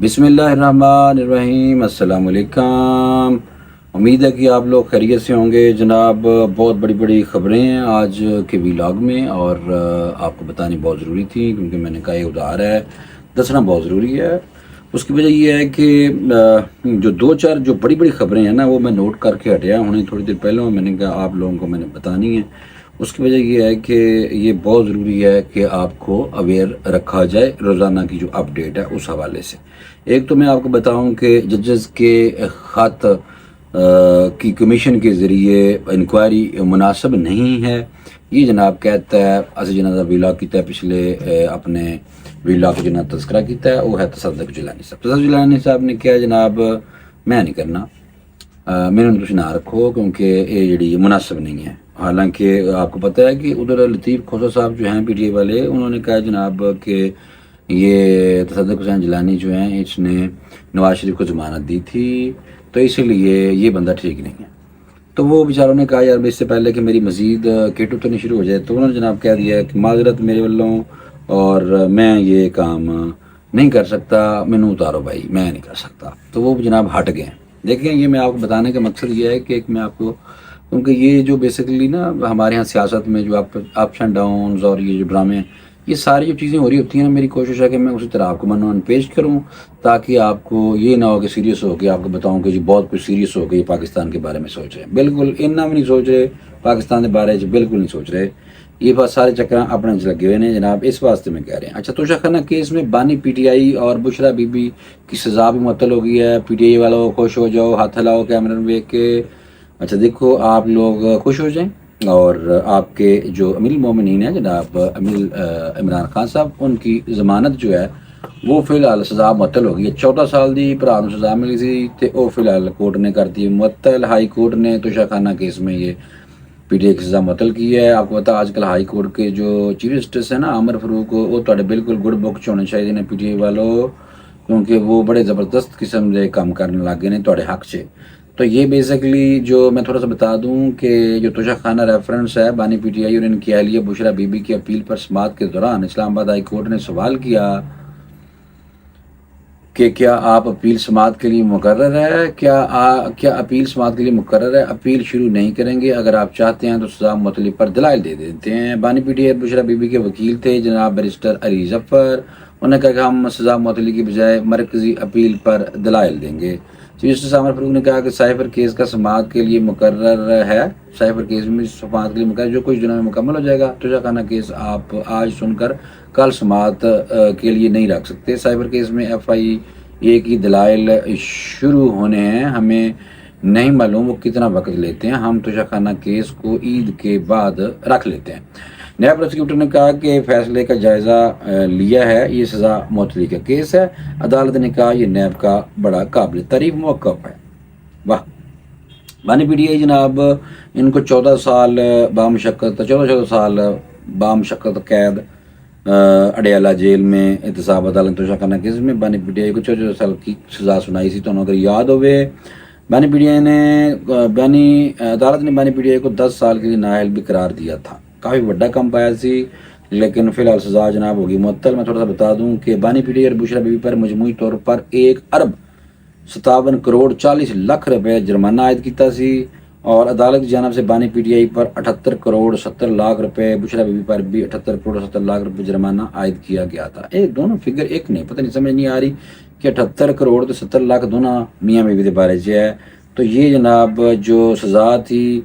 بسم اللہ الرحمن الرحیم، السلام علیکم۔ امید ہے کہ آپ لوگ خیریت سے ہوں گے جناب۔ بہت بڑی بڑی خبریں ہیں آج کے ویلاگ میں، اور آپ کو بتانی بہت ضروری تھی کیونکہ میں نے کہا یہ ادھار ہے، دسنا بہت ضروری ہے۔ اس کی وجہ یہ ہے کہ جو دو چار جو بڑی بڑی خبریں ہیں نا، وہ میں نوٹ کر کے ہٹیا ہوں تھوڑی دیر پہلے، میں نے کہا آپ لوگوں کو میں نے بتانی ہے۔ اس کی وجہ یہ ہے کہ یہ بہت ضروری ہے کہ آپ کو اویئر رکھا جائے روزانہ کی جو اپڈیٹ ہے اس حوالے سے۔ ایک تو میں آپ کو بتاؤں کہ ججز کے خط کی کمیشن کے ذریعے انکوائری مناسب نہیں ہے، یہ جناب کہتا ہے اسی جنازہ ویلاگ کیتا ہے پچھلے اپنے ویلاگ کو جناب تذکرہ کیتا ہے، وہ ہے تصدق جیلانی صاحب۔ تصدق جیلانی صاحب نے کیا جناب، میں نہیں کرنا، میرے کچھ نہ رکھو کیونکہ یہ جڑی مناسب نہیں ہے۔ حالانکہ آپ کو پتہ ہے کہ ادھر لطیف کھوسہ صاحب جو ہیں پی ٹی اے والے، انہوں نے کہا جناب کہ یہ تصدق حسین جیلانی جو ہیں اس نے نواز شریف کو ضمانت دی تھی، تو اسی لیے یہ بندہ ٹھیک نہیں ہے۔ تو وہ بیچاروں نے کہا یار اس سے پہلے کہ میری مزید کیٹو تو نہیں شروع ہو جائے، تو انہوں نے جناب کہہ دیا کہ معذرت میرے والوں، اور میں یہ کام نہیں کر سکتا، مینوں اتارو بھائی، میں نہیں کر سکتا۔ تو وہ جناب ہٹ گئے۔ دیکھیں یہ میں آپ کو بتانے کا مقصد یہ ہے کہ ایک میں آپ کو، کیونکہ یہ جو بیسیکلی نا ہمارے ہاں سیاست میں جو اپس اینڈ ڈاؤنز اور یہ جو ڈرامے ہیں، یہ ساری جو چیزیں ہو رہی ہوتی ہیں نا، میری کوشش ہے کہ میں اسی طرح آپ کو منوان پیش کروں تاکہ آپ کو یہ نہ ہو کہ سیریس ہو کے آپ کو بتاؤں کہ جی بہت کچھ سیریس ہو کے یہ پاکستان کے بارے میں سوچ رہے ہیں۔ بالکل اتنا بھی نہیں سوچ رہے پاکستان کے بارے میں، بالکل نہیں سوچ رہے، یہ بات سارے چکر اپنے لگے ہوئے ہیں جناب، اس واسطے میں کہہ رہے ہیں۔ اچھا، توشہ خانہ کیس میں بانی پی ٹی آئی اور بشرا بی بی کی سزا بھی معطل ہو گئی ہے۔ پی ٹی آئی والوں خوش ہو جاؤ، ہاتھ ہلاؤ کیمرے میں دیکھ کے۔ اچھا دیکھو، آپ لوگ خوش ہو جائیں، اور آپ کے جو امیر المومنین ہیں جناب عمران خان صاحب، ان کی ضمانت جو ہے وہ فی الحال سزا معطل ہو گئی ہے۔ 14 سال دی بھرا نوں سزا ملی سی تے وہ فی الحال کورٹ نے کر دی معطل۔ ہائی کورٹ نے توشہ خانہ کیس میں یہ پی ٹی آئی کی سزا معطل کی ہے۔ آپ کو پتا آج کل ہائی کورٹ کے جو چیف جسٹس ہیں نا عامر فاروق، وہ تھوڑے بالکل گڈ بک چ ہونے چاہیے نے پی ٹی آئی والوں، کیونکہ وہ بڑے زبردست قسم کے کام کرنے لگے نے تھوڑے حق سے۔ تو یہ بیسکلی جو میں تھوڑا سا بتا دوں کہ جو توشہ خانہ ریفرنس ہے بانی پی ٹی آئی اور ان کی اہلیہ بشرا بی بی کی اپیل پر سماعت کے دوران اسلام آباد ہائی کورٹ نے سوال کیا کہ کیا آپ اپیل سماعت کے لیے مقرر ہے، کیا اپیل سماعت کے لیے مقرر ہے؟ اپیل شروع نہیں کریں گے، اگر آپ چاہتے ہیں تو سزا معطلی پر دلائل دے دیتے ہیں۔ بانی P T I Bushra be be کے وکیل تھے جناب بیرسٹر علی ظفر، انہوں نے کہا کہ ہم سزا معطلی کی بجائے مرکزی اپیل پر دلائل دیں گے۔ چیف جسٹس عامر فاروق نے کہا کہ سائفر کیس کا سماعت کے لیے مقرر ہے، سائفر کیس میں سماعت کے لیے مقرر جو کچھ دنوں میں مکمل ہو جائے گا۔ توشہ خانہ کیس آپ آج سن کر کل سماعت کے لیے نہیں رکھ سکتے۔ سائفر کیس میں ایف آئی اے کی دلائل شروع ہونے ہیں، ہمیں نہیں معلوم وہ کتنا وقت لیتے ہیں، ہم توشہ خانہ کیس کو عید کے بعد رکھ لیتے ہیں۔ نیب پروسیکیوٹر نے کہا کہ فیصلے کا جائزہ لیا ہے، یہ سزا معطلی کا کیس ہے۔ عدالت نے کہا یہ نیب کا بڑا قابل تعریف موقف ہے۔ واہ! بانی پی ٹی آئی جناب، ان کو 14 سال بامشقت قید اڈیالہ جیل میں احتساب عدالت توشہ خانہ کیس میں بانی پی ٹی آئی کو 14 سال کی سزا سنائی سی، تو اگر یاد ہوئے بانی پی ٹی آئی نے عدالت نے بانی پی ٹی آئی کو 10 سال کے لیے نااہل بھی قرار دیا تھا، کافی بڑا کم پایا سی، لیکن فی الحال سزا جناب ہوگی معطل۔ میں تھوڑا سا بتا دوں کہ بانی پی ٹی آئی اور بشرا بی بی پر مجموعی طور پر 1 ارب 57 کروڑ 40 لاکھ روپے جرمانہ عائد کیتا سی، اور عدالت کی جانب سے بانی پی ٹی آئی پر 78 کروڑ 70 لاکھ روپے، بشرا بی بی پر بھی 78 کروڑ 70 لاکھ روپے جرمانہ عائد کیا گیا تھا۔ دونوں فگر ایک نہیں، پتہ نہیں سمجھ نہیں آ رہی کہ 78 کروڑ تو 70 لاکھ دونوں میاں بیوی کے بارے سے ہے۔ تو یہ جناب جو سزا تھی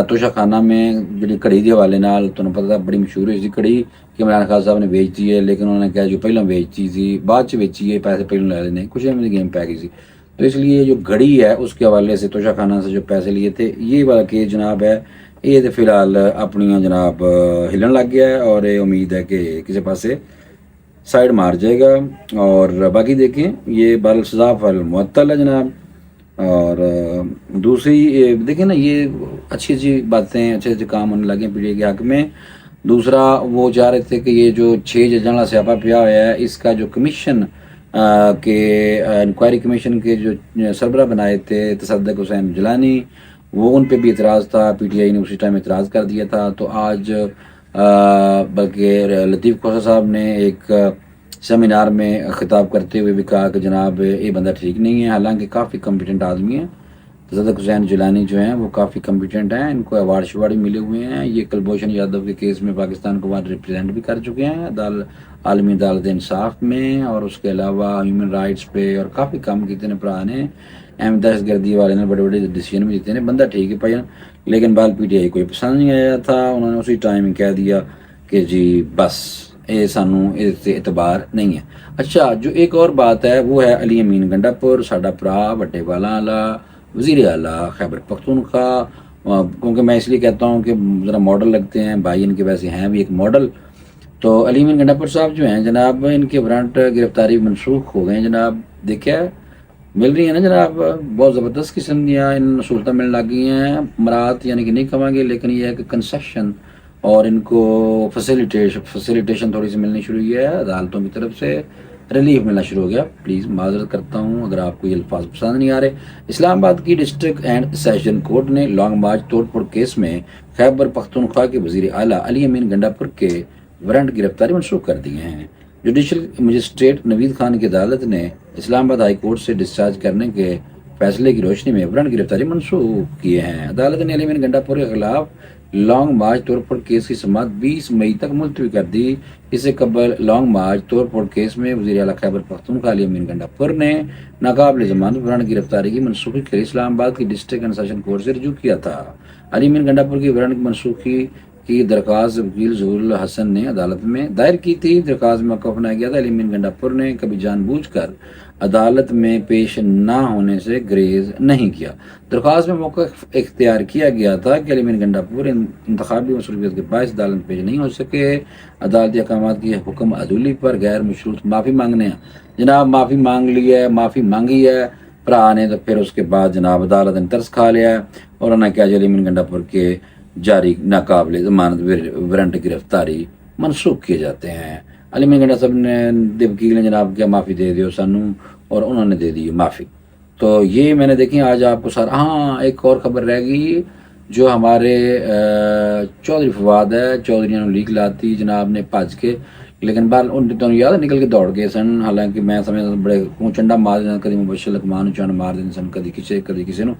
توشہ خانہ میں جڑی کڑی کے حوالے نال، تمہیں پتہ تھا بڑی مشہور ہوئی سی کڑی کہ عمران خان صاحب نے بیچ دی ہے، لیکن انہوں نے کہا جو پہلے بیچتی تھی بعد چ بیچی ہے، پیسے پہلے لے لینے، کچھ میں گیم پی گئی سی، تو اس لیے جو گھڑی ہے اس کے حوالے سے توشہ خانہ سے جو پیسے لیے تھے، یہ والا کیس جناب ہے یہ تو فی الحال اپنی جناب ہلن لگ گیا ہے، اور یہ امید ہے کہ کسی پاسے سائڈ مار جائے گا۔ اور باقی دیکھیں یہ بال سزا فل معطل ہے جناب۔ اور دوسری دیکھیں نا، یہ اچھی باتیں اچھے کام ہونے لگے پی ٹی آئی کے حق میں۔ دوسرا وہ چاہ رہے تھے کہ یہ جو 6 ججوں والا سیاپا پیا ہوا ہے، اس کا جو کمیشن کے انکوائری کمیشن کے جو سربراہ بنائے تھے تصدق حسین جیلانی، وہ ان پہ بھی اعتراض تھا، پی ٹی آئی نے اسی ٹائم اعتراض کر دیا تھا۔ تو آج بلکہ لطیف کھوسہ صاحب نے ایک سیمینار میں خطاب کرتے ہوئے بھی کہا کہ جناب یہ بندہ ٹھیک نہیں ہے، حالانکہ کافی کمپیٹنٹ آدمی ہیں۔ صدق حسین جیلانی جو ہیں وہ کافی کمپیٹنٹ ہیں، ان کو ایوارڈ شوارڈ بھی ملے ہوئے ہیں، یہ کلبھوشن یادو کے کیس میں پاکستان کو وہاں ریپرزینٹ بھی کر چکے ہیں عالمی عدالت انصاف میں، اور اس کے علاوہ ہیومن رائٹس پہ اور کافی کام کیتے ہیں پرا نے، دہشت گردی والے نے بڑے بڑے ڈیسیجن بھی دیتے ہیں، بندہ ٹھیک ہے پایا، لیکن بال پی ٹی آئی کوئی پسند نہیں آیا تھا، انہوں نے اسی ٹائم کہہ دیا کہ جی بس یہ سانوں اس اعتبار نہیں ہے۔ اچھا، جو ایک اور بات ہے وہ ہے علی امین گنڈا پور، ساڈا پرا وڈے والا والا وزیر اعلیٰ خیبر پختونخوا، کیونکہ میں اس لیے کہتا ہوں کہ ذرا ماڈل لگتے ہیں بھائی، ان کے ویسے ہیں بھی ایک ماڈل۔ تو علی امین گنڈا پور صاحب جو ہیں جناب، ان کے وارنٹ گرفتاری منسوخ ہو گئے ہیں جناب، دیکھا مل رہی ہیں نا جناب، بہت زبردست قسم دیا ان سہولتیں ملنے لگ گئی ہیں، مراد یعنی کہ نہیں کہیں گے، لیکن یہ ہے کہ کنسیشن اور ان کو فیسیلیٹیشن تھوڑی سی ملنی شروع ہوئی ہے عدالتوں کی طرف سے، ریلیف ملنا شروع ہو گیا۔ پلیز معذرت کرتا ہوں اگر آپ کو یہ الفاظ پسند نہیں آ رہے۔ اسلام آباد کی ڈسٹرکٹ اینڈ سیشن کورٹ نے لانگ مارچ توڑ پھوڑ کیس میں خیبر پختونخوا کے وزیر اعلیٰ علی امین گنڈا پور کے وارنٹ گرفتاری منسوخ کر دیے ہیں۔ جوڈیشل مجسٹریٹ نوید خان کی عدالت نے اسلام آباد ہائی کورٹ سے ڈسچارج کرنے کے فیصلے کی روشنی میں وارنٹ گرفتاری منسوخ کیے ہیں۔ عدالت نے علی امین گنڈا پور کے خلاف لانگ مارچ توڑ پھوڑ کیس کی سماعت 20 مئی تک ملتوی کر دی۔ اس سے قبل لانگ مارچ توڑ پھوڑ کیس میں وزیر اعلیٰ خیبر پختونخوا علی امین گنڈا پور نے ناقابل ضمانت وارنٹ گرفتاری کی منسوخی کے لیے اسلام آباد کی ڈسٹرکٹ اینڈ سیشن کورٹ سے رجوع کیا تھا۔ علی امین گنڈا پور کی وارنٹ منسوخی کی درخواست وکیل ظہور الحسن نے عدالت میں دائر کی تھی۔ درخواست میں موقف بنایا گیا تھا۔ علی امین گنڈا پور نے کبھی جان بوجھ کر عدالت میں پیش نہ ہونے سے گریز نہیں کیا۔ درخواست میں موقف اختیار کیا گیا تھا کہ علی امین گنڈا پور انتخابی مصروفیت کے باعث عدالت میں پیش نہیں ہو سکے، عدالتی احکامات کی حکم عدولی پر غیر مشروط معافی مانگنے ہیں۔ جناب معافی مانگ لی ہے، معافی مانگی ہے پرا نے، تو پھر اس کے بعد جناب عدالت نے ترس کھا لیا ہے اور انہوں نے کیا علی امین گنڈا پور کے جاری ناقابل ضمانت وارنٹ گرفتاری منسوخ کیے جاتے ہیں۔ علی امین گنڈا صاحب نے وکیل نے جناب کیا معافی دے دیو سانو، اور انہوں نے دے دی معافی۔ تو یہ میں نے دیکھی آج آپ کو سارا۔ ہاں، ایک اور خبر رہ گئی جو ہمارے چودھری فواد ہے، چودھری نے لیک لاتی جناب نے بھج کے، لیکن بار ان تو یاد نکل کے دوڑ گئے سن، حالانکہ میں سمجھتا بڑے چنڈا مار دینا، کدی مبشر لقمان چنڈ مار دینا سن، کدی کسی نو،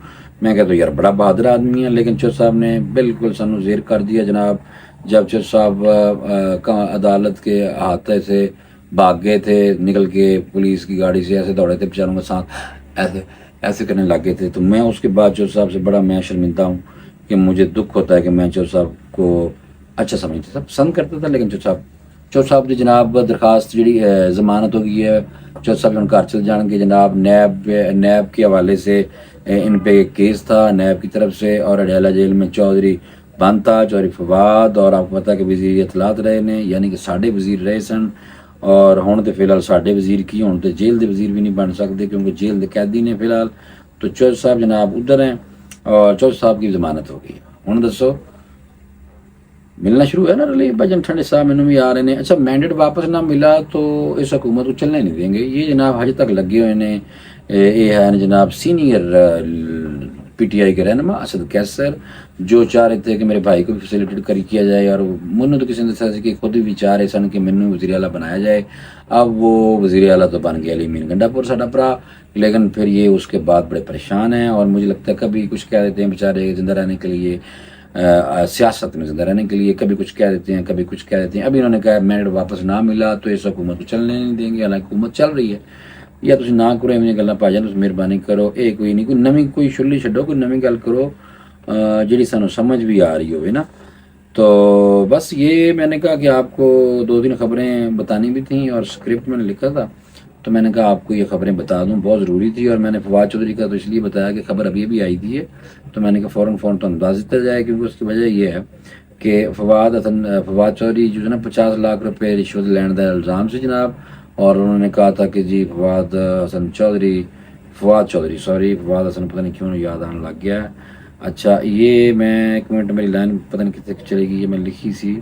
میں کہتا یار بڑا بہادر آدمی ہے، لیکن چودھری صاحب نے بالکل سانو زیر کر دیا جناب۔ جب چودھری صاحب عدالت کے احاطے سے بھاگ گئے تھے، نکل کے پولیس کی گاڑی سے ایسے دوڑے تھے بیچاروں کے ساتھ، ایسے کرنے لگ گئے تھے، تو میں اس کے بعد چودھری صاحب سے بڑا میں شرمندہ ہوں کہ مجھے دکھ ہوتا ہے کہ میں چودھری صاحب کو اچھا سمجھتا تھا، پسند کرتا تھا، لیکن چودھری صاحب کی جناب درخواست جڑی ضمانت ہو گئی ہے، چودھری صاحب ان گھر چل جان کے جناب، نیب کے حوالے سے ان پہ کیس تھا نیب کی طرف سے، اور اڈیالہ جیل میں چودھری بند تھا، چودھری فواد، اور آپ کو پتا کہ وزیر اطلاعات رہے نے، یعنی کہ ساڈے وزیر رہے سن، اور ہوں تو فی الحال ساڈے وزیر کی ہوں تو جیل دے وزیر بھی نہیں بن سکتے کیونکہ جیل دے قیدی نے فی الحال۔ تو چودھری صاحب جناب ادھر ہیں اور چودھری صاحب کی ضمانت ہو گئی، ہوں دسو ملنا شروع ہے نا ریلیف بھجن ٹھنڈے صاحب مینوں بھی آ رہے ہیں۔ اچھا، مینڈیٹ واپس نہ ملا تو اس حکومت کو چلنے نہیں دیں گے، یہ جناب حج تک لگے ہوئے نے۔ یہ ہے جناب سینئر پی ٹی آئی کے رہنما اسد کیسر، جو چاہ رہے تھے کہ میرے بھائی کو بھی فیسیلیٹیٹ کیا جائے، اور منو تو کسی نے دسا کہ خود بھی چاہ رہے سن کہ منو وزیر اعلیٰ بنایا جائے۔ اب وہ وزیر اعلیٰ تو بن گیا علی امین گنڈا پور ساڈا پرا، لیکن پھر یہ اس کے بعد بڑے پریشان ہیں، اور مجھے لگتا ہے کبھی کچھ کہہ دیتے ہیں بیچارے زندہ رہنے کے لیے، سیاست میں زندہ رہنے کے لیے، کبھی کچھ کہہ دیتے ہیں کبھی کچھ کہہ دیتے ہیں۔ ابھی انہوں نے کہا مینڈیٹ واپس نہ ملا تو اس حکومت کو چلنے نہیں دیں گے، حالانکہ حکومت چل رہی ہے۔ یا تسی نہ کرو ایویں گلاں پا جان، مہربانی کرو، یہ کوئی نہیں، کوئی نویں کوئی شلی چھڈو، کوئی نویں گل کرو جڑی سانو سمجھ بھی آ رہی ہوئے نا۔ تو بس یہ میں نے کہا کہ آپ کو 2-3 خبریں بتانی بھی تھیں، اور اسکرپٹ میں نے لکھا تھا تو میں نے کہا آپ کو یہ خبریں بتا دوں، بہت ضروری تھی۔ اور میں نے فواد چودھری کا تو اس لیے بتایا کہ خبر ابھی آئی تھی ہے، تو میں نے کہا فون تو انداز دیتا جائے، کیونکہ اس کی وجہ یہ ہے کہ فواد چودھری جو ہے نا 50 لاکھ روپے رشوت لینے کا الزام سے جناب، اور انہوں نے کہا تھا کہ جی فواد حسن پتہ نہیں کیوں یاد آنے لگ گیا ہے۔ اچھا، یہ میں ایک منٹ، میری لائن پتہ نہیں کتنے چلے گی، یہ میں لکھی سی،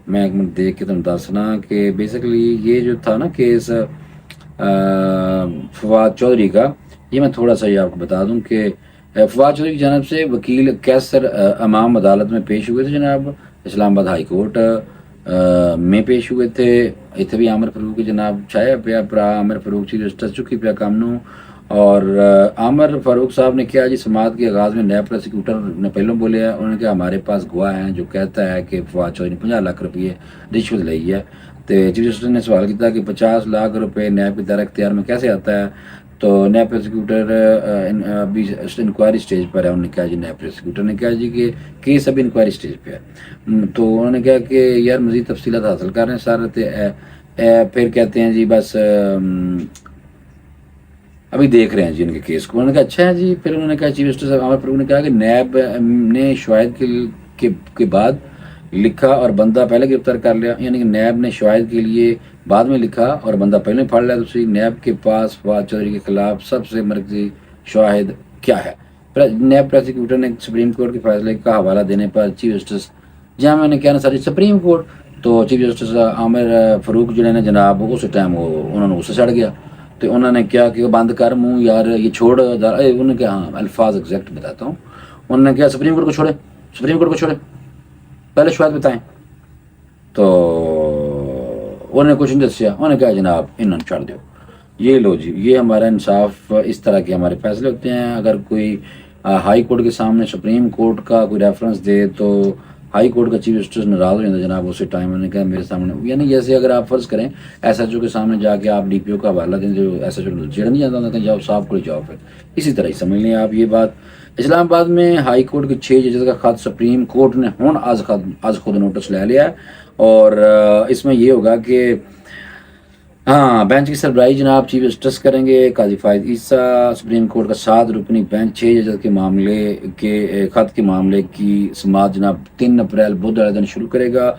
میں ایک منٹ دیکھ کے تمہیں دسنا کہ بیسکلی یہ جو تھا نا کیس فواد چودھری کا، یہ میں تھوڑا سا یہ آپ کو بتا دوں کہ فواد چودھری کی جانب سے وکیل کیسر امام عدالت میں پیش ہوئے تھے جناب، اسلام آباد ہائی کورٹ میں پیش ہوئے تھے اتنے بھی عامر فاروق جناب چھایا پیا برا عامر فاروق چیف جسٹس چکی پیا کام نو اور عامر فاروق صاحب نے کیا جی سماعت کے آغاز میں نیب پروسیکیوٹر نے پہلوں بولے انہوں نے کہا ہمارے پاس گواہ ہیں جو کہتا ہے کہ فواد چودھری نے 50 لاکھ روپئے رشوت لی ہے تو چیف جسٹس نے سوال کیا کہ 50 لاکھ روپے نیب کے دائرہ اختیار میں کیسے آتا ہے تو نیب پروسیکیوٹر ابھی انکوائری سٹیج پر ہے. انہوں نے کہا جی نیب پروسیکیوٹر نے کہا جی کہ کیس ابھی انکوائری سٹیج پہ ہے تو انہوں نے کہا کہ یار مزید تفصیلات حاصل کر رہے ہیں سارے پھر کہتے ہیں جی بس ابھی دیکھ رہے ہیں جی ان کے کیس کو. انہوں نے کہا اچھا ہے جی. پھر انہوں نے کہا چیف جسٹس عامر فاروق نے کہا کہ نیب نے شواہد کے بعد لکھا اور بندہ پہلے گرفتار کر لیا یعنی کہ نیب نے شواہد کے لیے بعد میں لکھا اور بندہ پہلے پھاڑ لیا. دوسری نیب کے پاس فواد چودھری کے خلاف سب سے مرکزی شواہد کیا ہے. نیب پروسیکیوٹر نے سپریم کورٹ کے فیصلے کا حوالہ دینے پر چیف جسٹس جہاں میں نے کہنا ساری سپریم کورٹ تو چیف جسٹس عامر فاروق جو ہے نا جناب اس ٹائم انہوں نے اسے چڑھ گیا تو انہوں نے کیا کہ بند کر منہ یار یہ چھوڑ انہوں نے کہا ہاں الفاظ ایگزیکٹ بتاتا ہوں. انہوں نے کہا سپریم کورٹ کو چھوڑے سپریم کورٹ کو چھوڑے پہلے شواہد بتائیں تو انہوں نے کچھ نہیں دسیا. انہوں نے کہا جناب انہوں نے چھوڑ دیو یہ لو جی یہ ہمارا انصاف اس طرح کے ہمارے فیصلے ہوتے ہیں. اگر کوئی ہائی کورٹ کے سامنے سپریم کورٹ کا کوئی ریفرنس دے تو ہائی کورٹ کا چیف جسٹس ناراض ہو جاتا ہے جناب اسی ٹائم. انہوں نے کہا میرے سامنے یعنی جیسے اگر آپ فرض کریں ایس ایچ او کے سامنے جا کے آپ ڈی پی او کا حوالہ دیں جو ایس ایچ او جڑ نہیں جاتا ہوتا جاؤ صاحب کو جاؤ پھر اسی طرح ہی سمجھ لیں آپ یہ بات. اسلام آباد میں ہائی کورٹ کے 6 ججز کا خط سپریم کورٹ نے ہوں آج خود نوٹس لے لیا ہے اور اس میں یہ ہوگا کہ ہاں بینچ کی سربراہی جناب چیف جسٹس کریں گے قاضی فائز عیسیٰ. سپریم کورٹ کا 7 رکنی بینچ 6 ججز کے معاملے کے خط کے معاملے کی سماعت جناب 3 اپریل بدھ والے دن شروع کرے گا.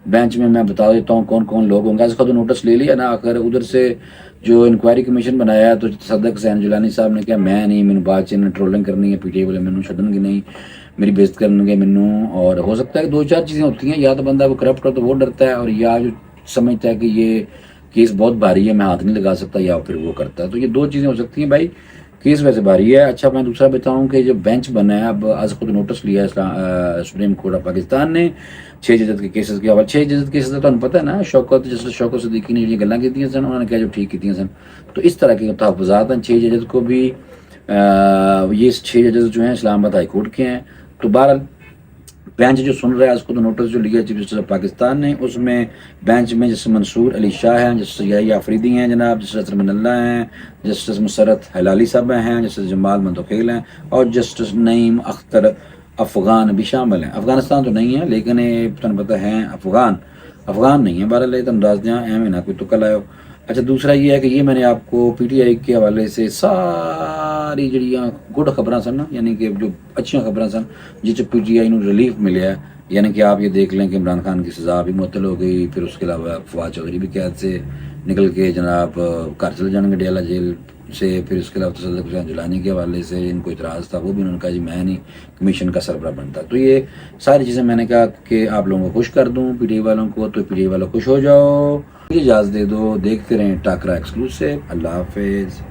بینچ میں بتا دیتا ہوں کون کون لوگ ہوں گے. ایسے خود نوٹس لے لیا نا آخر ادھر سے جو انکوائری کمیشن بنایا تو صدق حسین جیلانی صاحب نے کہا میں نہیں مینوں بعد چ ٹرولنگ کرنی ہے پی ٹی اے والے مینوں چھڈن گے نہیں میری بےزت کریں گے مینوں. اور ہو سکتا ہے کہ 2-4 چیزیں ہوتی ہیں یا تو بندہ وہ کرپٹ ہو تو وہ ڈرتا ہے اور یا جو سمجھتا ہے کہ یہ کیس بہت بھاری ہے میں ہاتھ نہیں لگا سکتا یا پھر وہ کرتا ہے. تو یہ 2 چیزیں ہو سکتی ہیں بھائی. کیس ویسے بھاری ہے. اچھا میں دوسرا بتاؤں کہ جو بینچ بنا ہے اب آج خود نوٹس لیا ہے سپریم کورٹ آف پاکستان نے 6 ججز کے کیسز کے حوالے 6 ججز کیسز کا تو پتہ ہے نا شوکت جسٹس شوکت صدیقی نے یہ گلاں کی سن انہوں نے کہا جو ٹھیک کی سن تو اس طرح کے تحفظات ہیں 6 ججز کو بھی. یہ 6 ججز جو ہیں اسلام آباد ہائی کورٹ کے ہیں. تو بہرحال بینچ جو سن رہا ہے اس کو تو نوٹس جو لیا چیف جسٹس آف پاکستان نے اس میں بینچ میں جسٹس منصور علی شاہ ہیں جسٹس یحییٰ آفریدی ہیں جناب جسٹس رمن اللہ ہیں جسٹس مسرت ہلالی صاحب ہیں جسٹس جمال مندوخیل ہیں اور جسٹس نعیم اختر افغان بھی شامل ہیں. افغانستان تو نہیں ہے لیکن یہ تمہیں پتہ ہیں افغان نہیں ہیں. بہرحال تم دس دیا ایویں نہ کوئی تکل آئے. اچھا دوسرا یہ ہے کہ یہ میں نے آپ کو پی ٹی آئی کے حوالے سے ساری جڑیاں گڈ خبراں سن یعنی کہ جو اچھیاں خبراں سن جس P T I know relief ملیا ہے یعنی کہ آپ یہ دیکھ لیں کہ عمران خان کی سزا بھی معطل ہو گئی. پھر اس کے علاوہ فواد چودھری بھی قید سے نکل کے جناب گھر چلے جائیں گے ڈیالہ جیل سے. پھر اس کے علاوہ تصدق حسین جیلانی کے حوالے سے ان کو اعتراض تھا وہ بھی انہوں نے کہا جی میں نہیں کمیشن کا سربراہ بنتا. تو یہ ساری چیزیں میں نے کہا کہ آپ لوگوں کو خوش کر دوں پی ٹی آئی والوں کو تو پی ٹی آئی والوں خوش ہو جاؤ. اجازت دے دو دیکھتے رہیں ٹاکرا ایکسکلوسیو. اللہ حافظ.